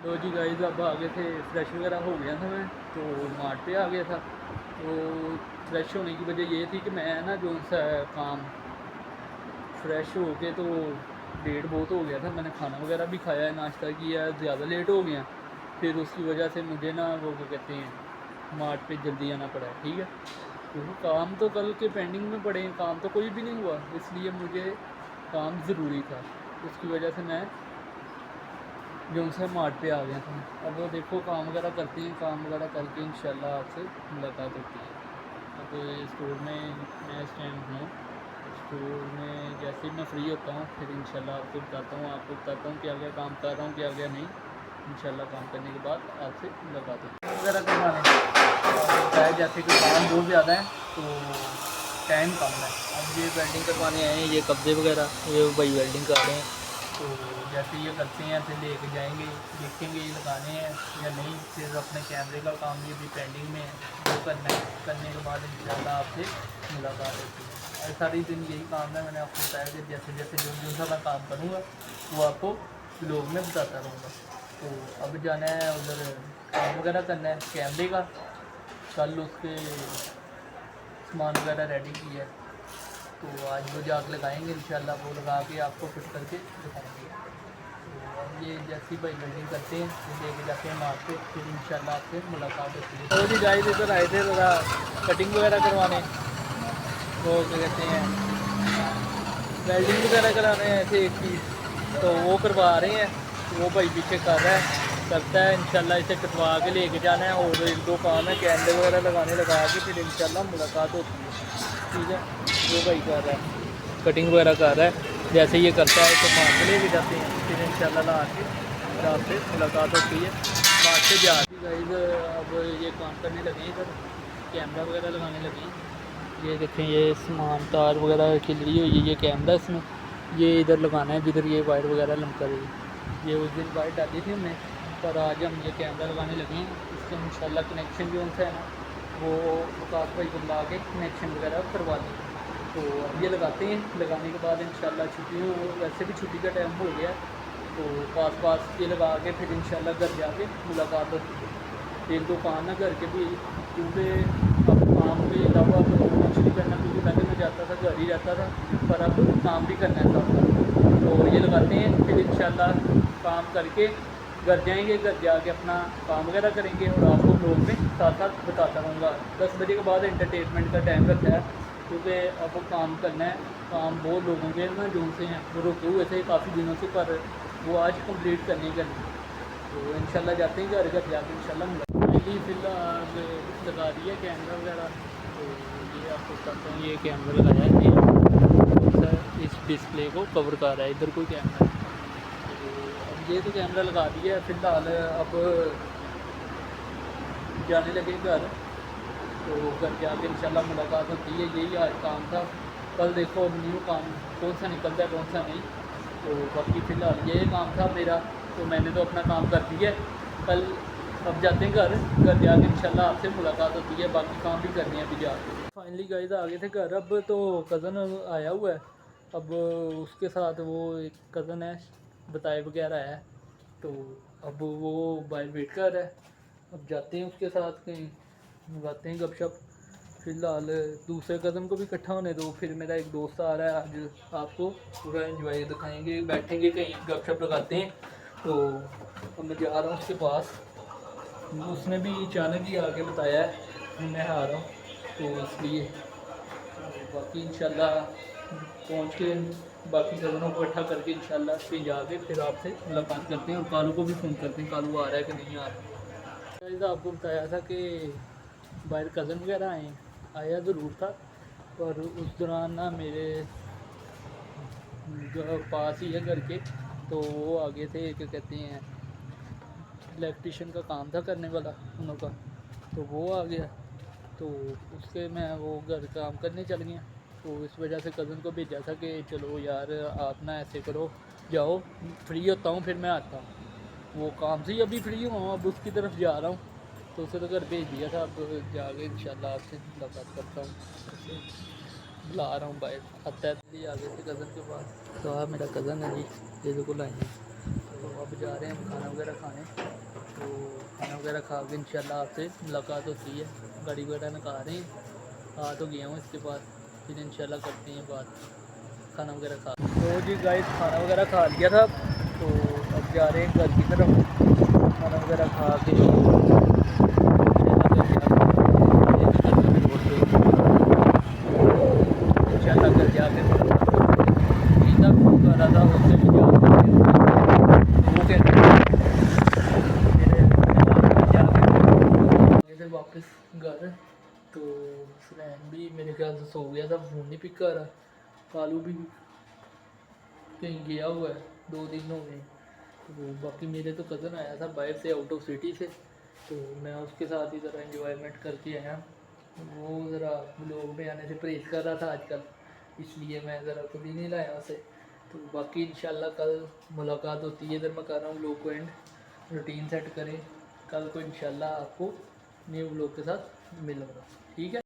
तो जी गाइस अब आगे थे, फ्रेश वगैरह हो गया था मैं, तो मार्ट पे आ गया था। तो फ्रेश होने की वजह ये थी कि मैं ना जो सा काम फ्रेश हो के, तो लेट बहुत हो गया था। मैंने खाना वगैरह भी खाया है, नाश्ता किया, ज़्यादा लेट हो गया। फिर उसकी वजह से मुझे ना वो क्या कहते हैं, मार्ट पे जल्दी आना पड़ा है। ठीक है, क्योंकि काम तो कल के पेंडिंग में पड़े हैं, काम तो कोई भी नहीं हुआ, इसलिए मुझे काम ज़रूरी था। उसकी वजह से मैं जो उनसे मार्ट पे आ गया था। अब वो देखो काम वगैरह करते हैं, काम वगैरह करके इंशाल्लाह आपसे मुलाकात होती है। अब स्टोर में मैं इस टाइम हूँ, स्टोर में जैसे ही मैं फ्री होता हूँ फिर इंशाल्लाह आपको बताता हूँ क्या क्या काम कर रहा हूँ, क्या क्या नहीं। इंशाल्लाह काम करने के बाद आपसे मुलाकात होती है। वगैरह करवाने होता है, जैसे कि काम बहुत ज़्यादा है तो टाइम कम है। अब ये वेल्डिंग करवाने आए हैं, ये कब्जे वगैरह ये भाई वेल्डिंग कर रहे हैं। तो जैसे ये करते हैं फिर लेके जाएंगे, देखेंगे ये लगाने हैं या नहीं। फिर अपने कैमरे का काम ये भी पेंडिंग में है, वो करना है। करने के बाद इंशाल्लाह आपसे मुलाकात होती है। और सारी दिन यही काम है, मैंने आपको बताया कि जैसे जैसे जो सा मैं काम करूँगा वो आपको ब्लॉग में बताता रहूँगा। तो अब जाना है उधर, काम वगैरह करना है कैमरे का। कल उसके सामान वगैरह रेडी किया है, तो आज वो जाग लगाएंगे इंशाल्लाह। वो लगा के आपको फिट करके दिखाएंगे। तो अब ये जैसी भाई वेल्डिंग करते हैं फिर लेके जाते हैं मार्ट पे, फिर इंशाल्लाह आपसे मुलाकात होती है। तो जी गाइस इधर आए थे ज़रा कटिंग वगैरह करवाने, वो क्या कहते हैं वेल्डिंग वगैरह कराने आए थे एक चीज़, तो वो करवा रहे हैं। तो वो भाई पीछे कर रहा है, करता है इंशाल्लाह। इसे कटवा के लेके जाना है, और एक दो काम है कैमरे वगैरह लगाने, लगा के फिर इंशाल्लाह मुलाकात होती है। ठीक है, वो भाई कर रहा है, कटिंग वगैरह कर रहा है। जैसे ये करता है तो मार्ट पे लेके जाते हैं, फिर इंशाल्लाह ला के फिर आपसे मुलाकात होती है। मार्ट से जा गाइस अब ये काम करने लगे हैं, इधर कैमरा वगैरह लगाने लगे हैं। ये देखें, ये सामान तार वगैरह खिलरी हुई है, ये कैमरा इसमें ये इधर लगाना है जिधर ये वायर वगैरह लमका रही है। ये उस दिन वायर डाली थी हमने, पर आज हम ये कैमरा लगाने लगे हैं। इससे इंशाल्लाह कनेक्शन जो उनसे है ना, वो विकास भाई को बुला के कनेक्शन वगैरह करवा दें। तो अब ये लगाते हैं, लगाने के बाद इंशाल्लाह छुट्टियों, वैसे भी छुट्टी का टाइम हो गया, तो पास ये लगा के फिर इंशाल्लाह घर जाके मुलाकात होती है। एक दो काम है घर के भी, क्योंकि अब काम के अलावा अब कुछ नहीं करना, क्योंकि पहले मैं जाता था घर ही रहता था, पर अब काम भी करना है साथ। तो ये लगाते हैं, फिर इंशाल्लाह काम करके घर जाएंगे, घर जाके अपना काम वगैरह करेंगे और आपको ब्लॉग में साथ साथ बताता रहूँगा। 10 बजे के बाद एंटरटेनमेंट का टाइम रखा है, क्योंकि अब काम करना है। काम बहुत लोगों के ना जो से हैं वो रुके हुए थे काफ़ी दिनों से, पर वो आज कंप्लीट करने के लिए, तो इंशाल्लाह जाते हैं घर जाके इंशाल्लाह मिलेंगे। फिलहाल लगा दिया कैमरा वगैरह, तो ये आपको बताता हूँ, ये कैमरा लगाया है, ये इस डिस्प्ले को कवर कर रहा है, इधर कोई कैमरा है। तो अब ये तो कैमरा लगा दिया है। फिलहाल अब जाने लगे घर, तो घर जाके इंशाल्लाह मुलाकात होती है। यही आज काम था। कल देखो अब न्यू काम कौन सा निकलता है कौन सा नहीं। तो बाकी फ़िलहाल ये काम था मेरा, तो मैंने तो अपना काम कर दिया है। कल अब जाते हैं घर जाके इंशाल्लाह आपसे मुलाकात होती है, बाकी काम भी करने हैं अभी जाके। फाइनली गाइस आ गए थे घर। अब तो कज़न आया हुआ है, अब उसके साथ वो एक कज़न है बताए वगैरह है, तो अब वो बाहर वेट कर रहा है। अब जाते हैं उसके साथ कहीं, लगाते हैं गपशप। फ़िलहाल दूसरे कज़न को भी इकट्ठा होने दो, फिर मेरा एक दोस्त आ रहा है आज, आपको पूरा एंजॉय दिखाएंगे, बैठेंगे कहीं गपशप लगाते हैं। तो अब मैं जा रहा हूँ उसके पास, उसने भी अचानक ही आके बताया है मैं आ रहा हूँ, तो इसलिए बाकी इंशाल्लाह पहुँच के बाकी कज़नों को इकट्ठा करके इंशाल्लाह फिर जाके फिर आपसे मुलाकात करते हैं। और कालू को भी फ़ोन करते हैं, कालू आ रहा है कि नहीं आ रहा है। आपको बताया था कि बाहर कज़न वगैरह आया ज़रूर था, पर उस दौरान ना मेरे जो पास ही है घर के, तो वो आगे थे क्या कहते हैं इलेक्ट्रिशियन का काम था करने वाला उन का, तो वो आ गया। तो उसके मैं वो घर काम करने चल गया। तो इस वजह से कज़न को भेजा था कि चलो यार आप ना ऐसे करो, जाओ फ्री होता हूँ फिर मैं आता हूँ। वो काम से ही अभी फ्री हुआ हूँ, अब उसकी तरफ जा रहा हूँ। तो उसे तो घर भेज दिया था, अब जाके इंशाल्लाह आपसे मुलाकात करता हूँ। उसे बुला रहा हूँ बाहर, आता है आ गए थे कज़न के पास। तो आप मेरा कज़न है जी, ये बिल्कुल आए हैं। तो अब जा रहे हैं हम खाना वगैरह खाने। वगैरह खा के इंशाल्लाह आपसे मुलाकात होती है। गाड़ी वगैरह में खा रहे हैं, आ तो गया हूँ, इसके बाद फिर इंशाल्लाह करते हैं बात। खाना वगैरह खा तो जी गाइस खाना वगैरह खा लिया था, तो अब जा रहे हैं घर की तरफ। खाना वगैरह खा के इंशाल्लाह घर जाके ज़्यादा होते भी जाके वापस घर। तो फ्रेंड भी मेरे ख्याल से सो गया था, फ़ोन नहीं पिक कर रहा। कालू भी कहीं गया हुआ है, 2 दिन हो गए। तो बाकी मेरे तो कज़न आया था बाहर से, आउट ऑफ सिटी से, तो मैं उसके साथ ही ज़रा इन्जॉयमेंट करके आया। वो ज़रा ब्लॉग में आने से परहेज़ कर रहा था आजकल, इसलिए मैं ज़रा खुद ही नहीं लाया उसे। तो बाकी इंशाल्लाह कल मुलाकात होती है। इधर मैं कर रहा हूँ व्लॉग को एंड, रूटीन सेट करें, कल को इंशाल्लाह आपको न्यू व्लॉग के साथ मिलूँगा। ठीक है।